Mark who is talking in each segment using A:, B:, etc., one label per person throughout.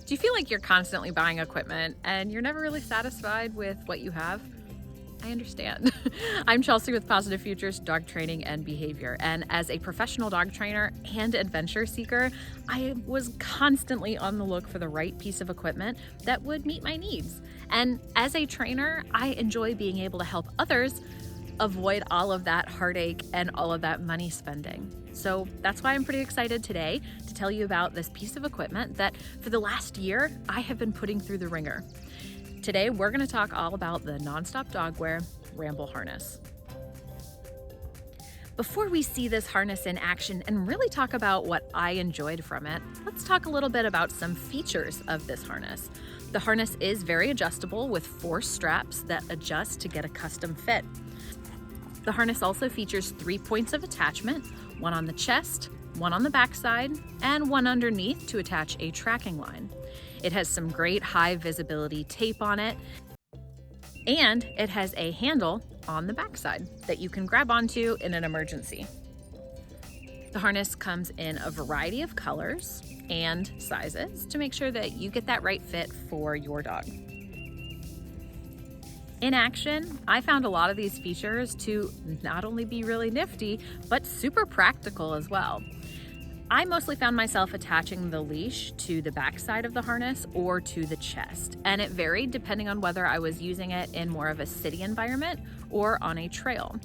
A: Do you feel like you're constantly buying equipment and you're never really satisfied with what you have? I understand. I'm Chelsea with Positive Futures Dog Training and Behavior, and as a professional dog trainer and adventure seeker, I was constantly on the look for the right piece of equipment that would meet my needs. And as a trainer, I enjoy being able to help others avoid all of that heartache and all of that money spending. So that's why I'm pretty excited today to tell you about this piece of equipment that for the last year I have been putting through the ringer. Today we're going to talk all about the Non-Stop Dogwear Ramble Harness. Before we see this harness in action and really talk about what I enjoyed from it, let's talk a little bit about some features of this harness. The harness is very adjustable with 4 straps that adjust to get a custom fit. The harness also features 3 points of attachment, one on the chest, one on the backside, and one underneath to attach a tracking line. It has some great high visibility tape on it, and it has a handle on the backside that you can grab onto in an emergency. The harness comes in a variety of colors and sizes to make sure that you get that right fit for your dog. In action, I found a lot of these features to not only be really nifty, but super practical as well. I mostly found myself attaching the leash to the backside of the harness or to the chest, and it varied depending on whether I was using it in more of a city environment or on a trail.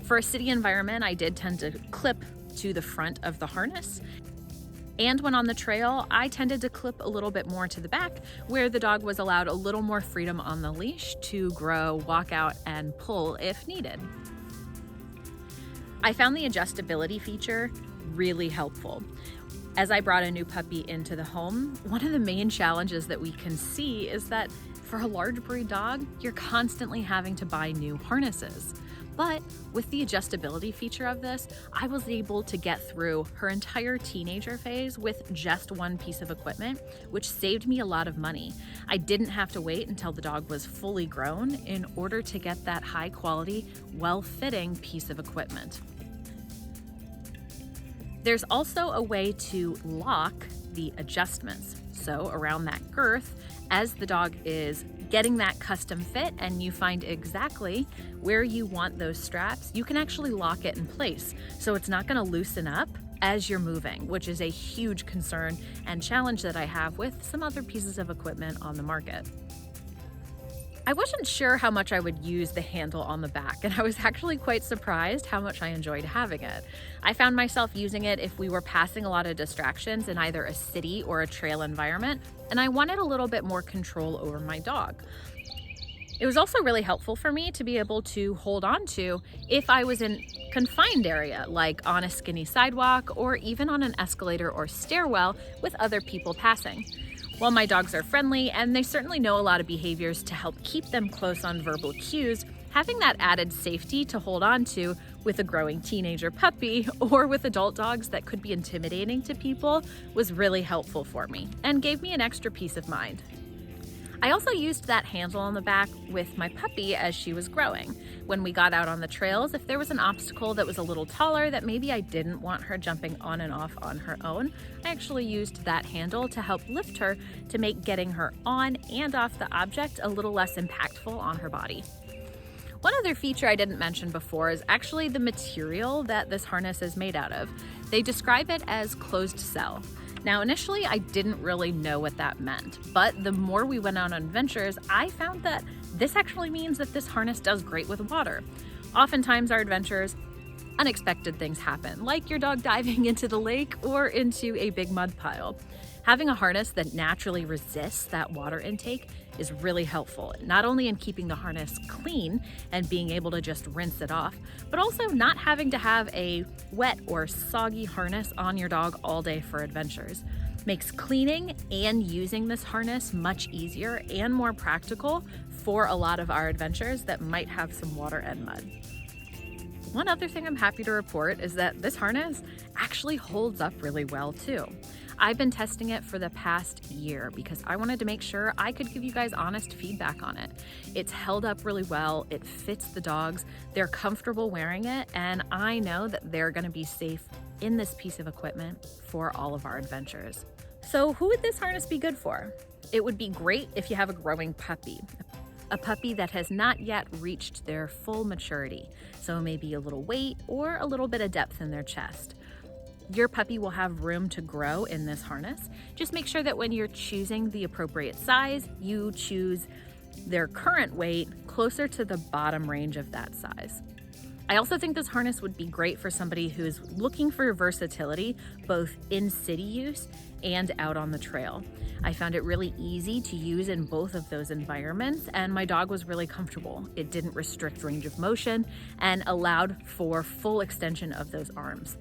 A: For a city environment, I did tend to clip to the front of the harness. And when on the trail, I tended to clip a little bit more to the back, where the dog was allowed a little more freedom on the leash to grow, walk out, and pull if needed. I found the adjustability feature really helpful. As I brought a new puppy into the home, one of the main challenges that we can see is that for a large breed dog, you're constantly having to buy new harnesses. But with the adjustability feature of this, I was able to get through her entire teenager phase with just one piece of equipment, which saved me a lot of money. I didn't have to wait until the dog was fully grown in order to get that high quality, well-fitting piece of equipment. There's also a way to lock the adjustments. So around that girth, as the dog is getting that custom fit and you find exactly where you want those straps, you can actually lock it in place. So it's not going to loosen up as you're moving, which is a huge concern and challenge that I have with some other pieces of equipment on the market. I wasn't sure how much I would use the handle on the back, and I was actually quite surprised how much I enjoyed having it. I found myself using it if we were passing a lot of distractions in either a city or a trail environment, and I wanted a little bit more control over my dog. It was also really helpful for me to be able to hold on to if I was in confined area, like on a skinny sidewalk or even on an escalator or stairwell with other people passing. While my dogs are friendly and they certainly know a lot of behaviors to help keep them close on verbal cues, having that added safety to hold on to with a growing teenager puppy or with adult dogs that could be intimidating to people was really helpful for me and gave me an extra peace of mind. I also used that handle on the back with my puppy as she was growing. When we got out on the trails, if there was an obstacle that was a little taller that maybe I didn't want her jumping on and off on her own, I actually used that handle to help lift her to make getting her on and off the object a little less impactful on her body. One other feature I didn't mention before is actually the material that this harness is made out of. They describe it as closed cell. Now, initially, I didn't really know what that meant, but the more we went on adventures, I found that this actually means that this harness does great with water. Oftentimes, our adventures, unexpected things happen, like your dog diving into the lake or into a big mud pile. Having a harness that naturally resists that water intake is really helpful, not only in keeping the harness clean and being able to just rinse it off, but also not having to have a wet or soggy harness on your dog all day for adventures. Makes cleaning and using this harness much easier and more practical for a lot of our adventures that might have some water and mud. One other thing I'm happy to report is that this harness actually holds up really well too. I've been testing it for the past year because I wanted to make sure I could give you guys honest feedback on it. It's held up really well, it fits the dogs, they're comfortable wearing it, and I know that they're gonna be safe in this piece of equipment for all of our adventures. So who would this harness be good for? It would be great if you have a growing puppy. A puppy that has not yet reached their full maturity, so maybe a little weight or a little bit of depth in their chest. Your puppy will have room to grow in this harness. Just make sure that when you're choosing the appropriate size, you choose their current weight closer to the bottom range of that size. I also think this harness would be great for somebody who's looking for versatility, both in city use and out on the trail. I found it really easy to use in both of those environments, and my dog was really comfortable. It didn't restrict range of motion and allowed for full extension of those arms.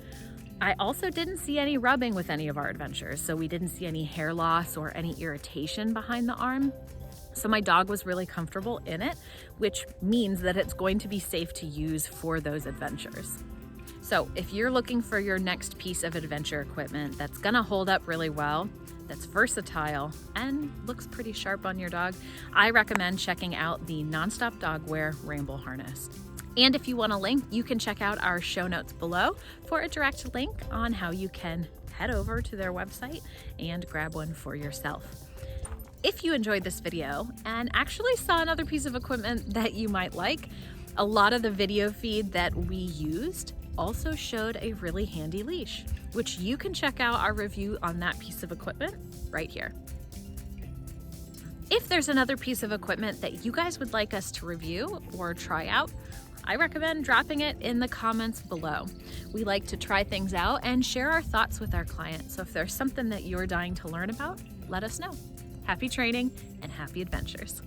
A: I also didn't see any rubbing with any of our adventures, so we didn't see any hair loss or any irritation behind the arm. So my dog was really comfortable in it, which means that it's going to be safe to use for those adventures. So if you're looking for your next piece of adventure equipment that's gonna hold up really well, that's versatile, and looks pretty sharp on your dog, I recommend checking out the Non-Stop Dogwear Ramble Harness. And if you want a link, you can check out our show notes below for a direct link on how you can head over to their website and grab one for yourself. If you enjoyed this video and actually saw another piece of equipment that you might like, a lot of the video feed that we used also showed a really handy leash, which you can check out our review on that piece of equipment right here. If there's another piece of equipment that you guys would like us to review or try out, I recommend dropping it in the comments below. We like to try things out and share our thoughts with our clients. So if there's something that you're dying to learn about, let us know. Happy training and happy adventures.